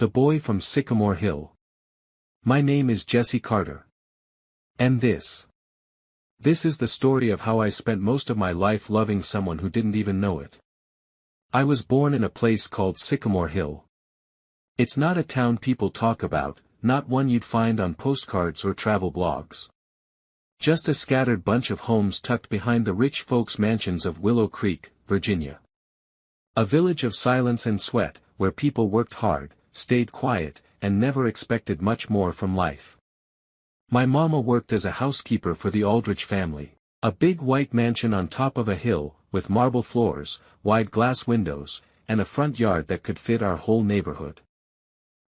The boy from Sycamore Hill. My name is Jesse Carter. And this is the story of how I spent most of my life loving someone who didn't even know it. I was born in a place called Sycamore Hill. It's not a town people talk about, not one you'd find on postcards or travel blogs. Just a scattered bunch of homes tucked behind the rich folks' mansions of Willow Creek, Virginia. A village of silence and sweat, where people worked hard, stayed quiet, and never expected much more from life. My mama worked as a housekeeper for the Aldrich family, a big white mansion on top of a hill, with marble floors, wide glass windows, and a front yard that could fit our whole neighborhood.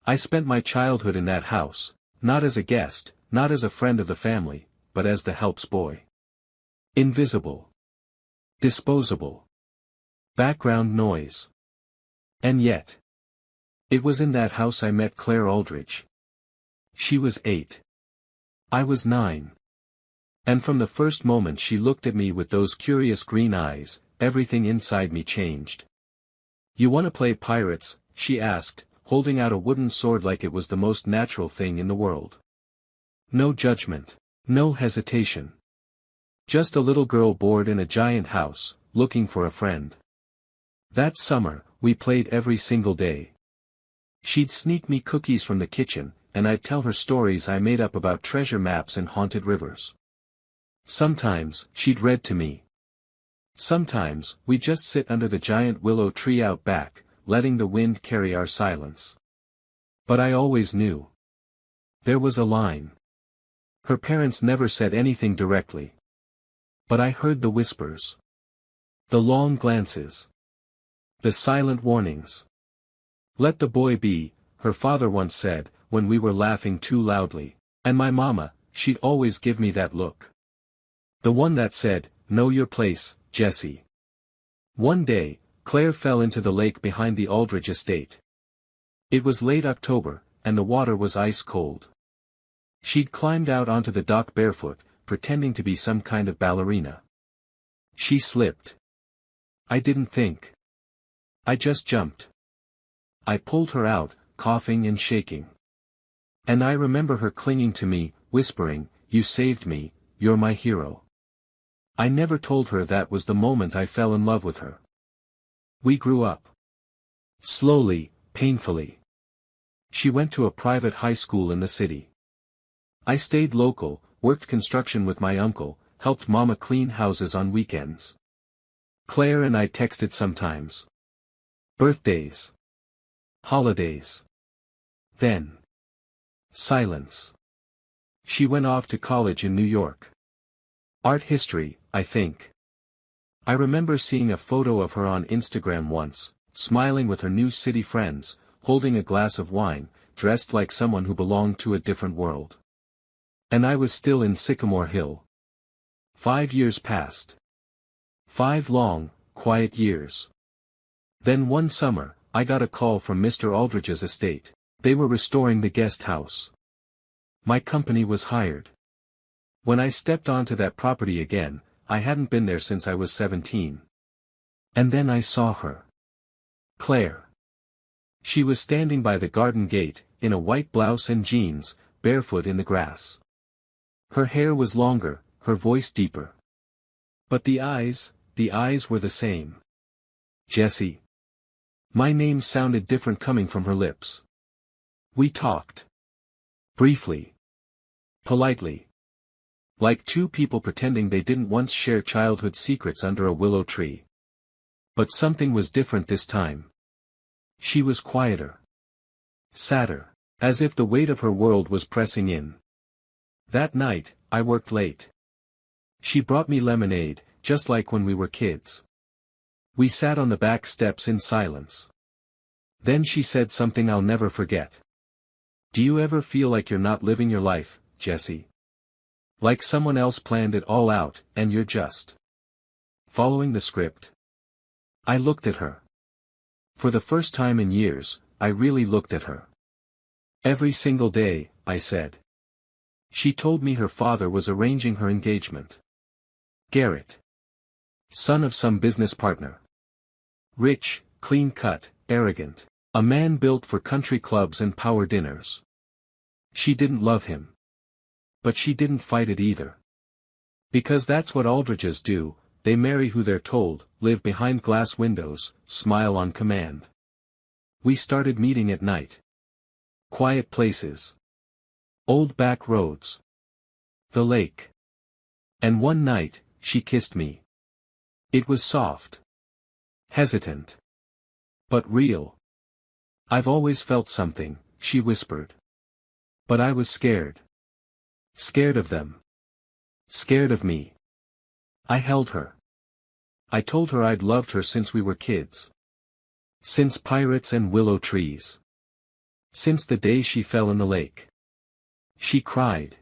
I spent my childhood in that house, not as a guest, not as a friend of the family, but as the helps boy. Invisible. Disposable. Background noise. And yet, it was in that house I met Claire Aldrich. She was 8. I was 9. And from the first moment she looked at me with those curious green eyes, everything inside me changed. "You want to play pirates?" she asked, holding out a wooden sword like it was the most natural thing in the world. No judgment. No hesitation. Just a little girl bored in a giant house, looking for a friend. That summer, we played every single day. She'd sneak me cookies from the kitchen, and I'd tell her stories I made up about treasure maps and haunted rivers. Sometimes, she'd read to me. Sometimes, we'd just sit under the giant willow tree out back, letting the wind carry our silence. But I always knew. There was a line. Her parents never said anything directly. But I heard the whispers. The long glances. The silent warnings. "Let the boy be," her father once said, when we were laughing too loudly, and my mama, she'd always give me that look. The one that said, "Know your place, Jesse." One day, Claire fell into the lake behind the Aldrich estate. It was late October, and the water was ice cold. She'd climbed out onto the dock barefoot, pretending to be some kind of ballerina. She slipped. I didn't think. I just jumped. I pulled her out, coughing and shaking. And I remember her clinging to me, whispering, "You saved me, you're my hero." I never told her that was the moment I fell in love with her. We grew up. Slowly, painfully. She went to a private high school in the city. I stayed local, worked construction with my uncle, helped mama clean houses on weekends. Claire and I texted sometimes. Birthdays. Holidays. Then. Silence. She went off to college in New York. Art history, I think. I remember seeing a photo of her on Instagram once, smiling with her new city friends, holding a glass of wine, dressed like someone who belonged to a different world. And I was still in Sycamore Hill. 5 years passed. 5 long, quiet years. Then one summer, I got a call from Mr. Aldrich's estate. They were restoring the guest house. My company was hired. When I stepped onto that property again, I hadn't been there since I was 17. And then I saw her. Claire. She was standing by the garden gate, in a white blouse and jeans, barefoot in the grass. Her hair was longer, her voice deeper. But the eyes were the same. Jesse. My name sounded different coming from her lips. We talked. Briefly. Politely. Like two people pretending they didn't once share childhood secrets under a willow tree. But something was different this time. She was quieter. Sadder. As if the weight of her world was pressing in. That night, I worked late. She brought me lemonade, just like when we were kids. We sat on the back steps in silence. Then she said something I'll never forget. "Do you ever feel like you're not living your life, Jesse? Like someone else planned it all out, and you're just following the script?" I looked at her. For the first time in years, I really looked at her. "Every single day," I said. She told me her father was arranging her engagement. Garrett. Son of some business partner. Rich, clean-cut, arrogant. A man built for country clubs and power dinners. She didn't love him. But she didn't fight it either. Because that's what Aldridges do, they marry who they're told, live behind glass windows, smile on command. We started meeting at night. Quiet places. Old back roads. The lake. And one night, she kissed me. It was soft. Hesitant. But real. I've always felt something, she whispered. But I was scared. Scared of them. Scared of me. I held her. I told her I'd loved her since we were kids. Since pirates and willow trees. Since the day she fell in the lake. She cried.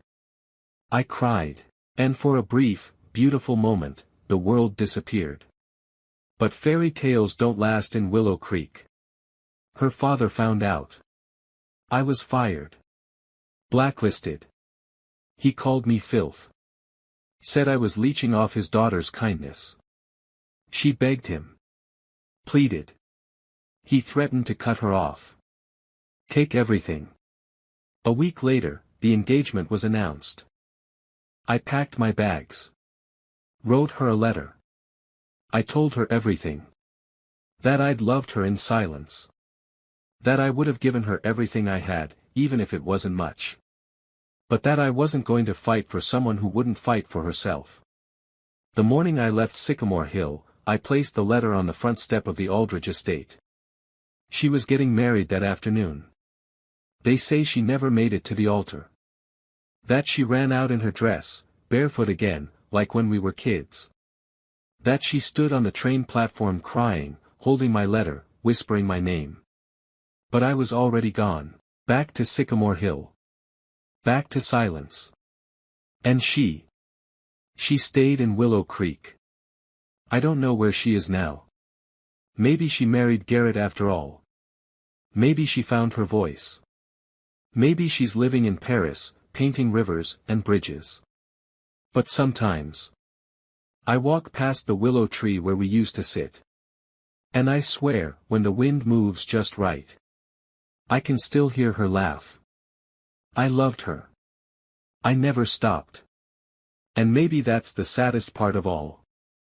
I cried. And for a brief, beautiful moment, the world disappeared. But fairy tales don't last in Willow Creek. Her father found out. I was fired. Blacklisted. He called me filth. Said I was leeching off his daughter's kindness. She begged him. Pleaded. He threatened to cut her off. Take everything. A week later, the engagement was announced. I packed my bags. Wrote her a letter. I told her everything. That I'd loved her in silence. That I would have given her everything I had, even if it wasn't much. But that I wasn't going to fight for someone who wouldn't fight for herself. The morning I left Sycamore Hill, I placed the letter on the front step of the Aldridge estate. She was getting married that afternoon. They say she never made it to the altar. That she ran out in her dress, barefoot again, like when we were kids. That she stood on the train platform crying, holding my letter, whispering my name. But I was already gone. Back to Sycamore Hill. Back to silence. And she stayed in Willow Creek. I don't know where she is now. Maybe she married Garrett after all. Maybe she found her voice. Maybe she's living in Paris, painting rivers and bridges. But sometimes I walk past the willow tree where we used to sit. And I swear, when the wind moves just right, I can still hear her laugh. I loved her. I never stopped. And maybe that's the saddest part of all.